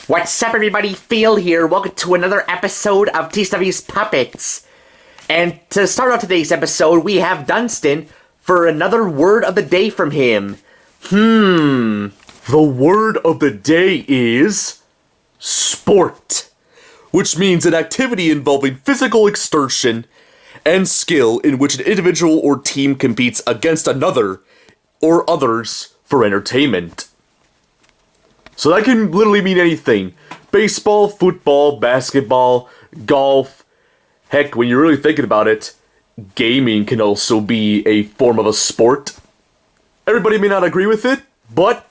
What's up, everybody? Phil here. Welcome to another episode of TCW's Puppets. And to start off today's episode, we have Dunston for another word of the day from him. The word of the day is sport, which means an activity involving physical exertion and skill in which an individual or team competes against another or others for entertainment. So that can literally mean anything. Baseball, football, basketball, golf. Heck, when you're really thinking about it, gaming can also be a form of a sport. Everybody may not agree with it, but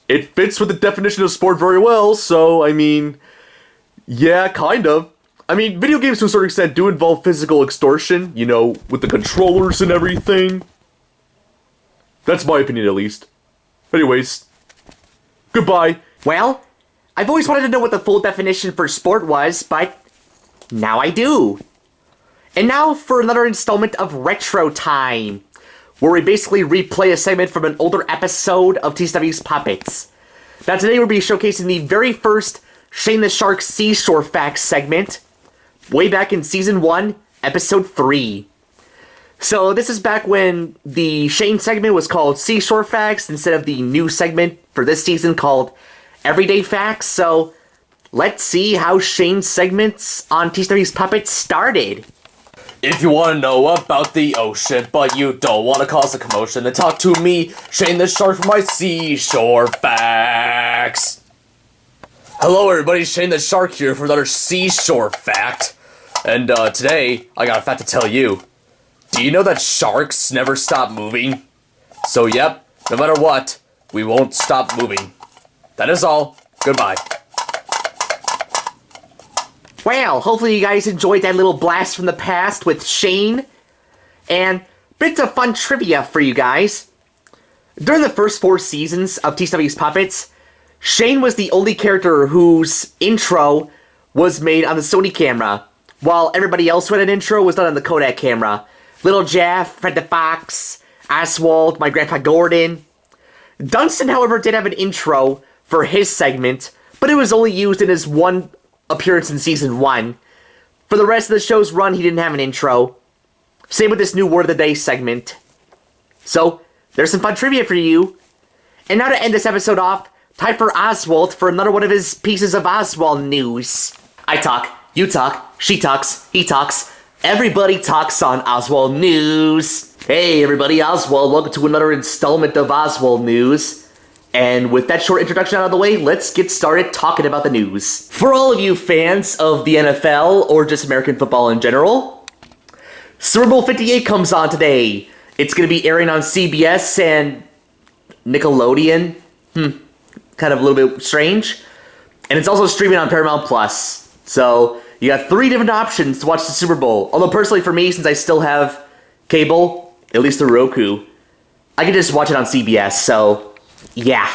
it fits with the definition of sport very well, so, I mean, yeah, kind of. I mean, video games to a certain extent do involve physical extortion, you know, with the controllers and everything. That's my opinion, at least. Anyways, goodbye. Well, I've always wanted to know what the full definition for sport was, but now I do. And now for another installment of Retro Time, where we basically replay a segment from an older episode of TCW's Puppets. Now today we'll be showcasing the very first Shane the Shark Seashore Facts segment, way back in Season 1, Episode 3. So this is back when the Shane segment was called Seashore Facts instead of the new segment for this season called Everyday Facts. So let's see how Shane's segments on TCW's Puppets started. If you want to know about the ocean, but you don't want to cause a commotion, then talk to me, Shane the Shark, for my Seashore Facts. Hello everybody, Shane the Shark here for another Seashore Fact. And today, I got a fact to tell you. Do you know that sharks never stop moving? So yep, no matter what, we won't stop moving. That is all. Goodbye. Well, hopefully you guys enjoyed that little blast from the past with Shane. And bits of fun trivia for you guys. During the first 4 seasons of TCW's Puppets, Shane was the only character whose intro was made on the Sony camera, while everybody else who had an intro was done on the Kodak camera. Little Jeff, Fred the Fox, Oswald, my Grandpa Gordon. Dunston, however, did have an intro for his segment, but it was only used in his one appearance in Season 1. For the rest of the show's run, he didn't have an intro. Same with this new Word of the Day segment. So, there's some fun trivia for you. And now to end this episode off, time for Oswald for another one of his pieces of Oswald news. I talk, you talk, she talks, he talks. Everybody talks on Oswald News. Hey everybody, Oswald. Welcome to another installment of Oswald News. And with that short introduction out of the way, let's get started talking about the news. For all of you fans of the NFL or just American football in general, Super Bowl 58 comes on today. It's going to be airing on CBS and Nickelodeon. Kind of a little bit strange. And it's also streaming on Paramount Plus. So you got 3 different options to watch the Super Bowl. Although personally for me, since I still have cable, at least the Roku, I can just watch it on CBS, so yeah.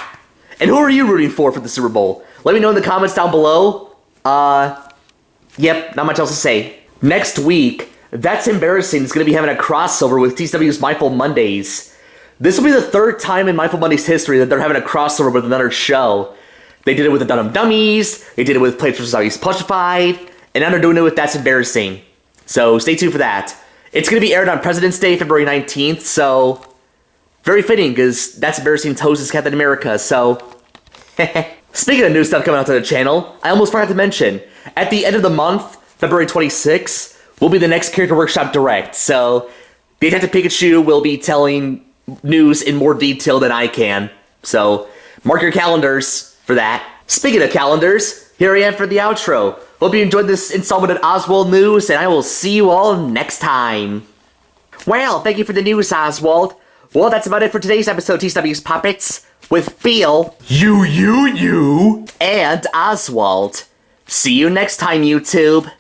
And who are you rooting for the Super Bowl? Let me know in the comments down below. Yep, not much else to say. Next week, That's Embarrassing is going to be having a crossover with TCW's Mindful Mondays. This will be the 3rd time in Mindful Mondays history that they're having a crossover with another show. They did it with the Dun Dummies, they did it with Plants vs. Zombies Pushified, and now they're doing it with That's Embarrassing. So stay tuned for that. It's going to be aired on President's Day, February 19th, so very fitting, because That's Embarrassing's host is Captain America, so Speaking of new stuff coming out to the channel, I almost forgot to mention, at the end of the month, February 26th, will be the next Character Workshop Direct, so Detective Pikachu will be telling news in more detail than I can, so mark your calendars for that. Speaking of calendars, here I am for the outro. Hope you enjoyed this installment of Oswald News, and I will see you all next time. Well, thank you for the news, Oswald. Well, that's about it for today's episode of TCW's Puppets, with Phil, You, and Oswald. See you next time, YouTube.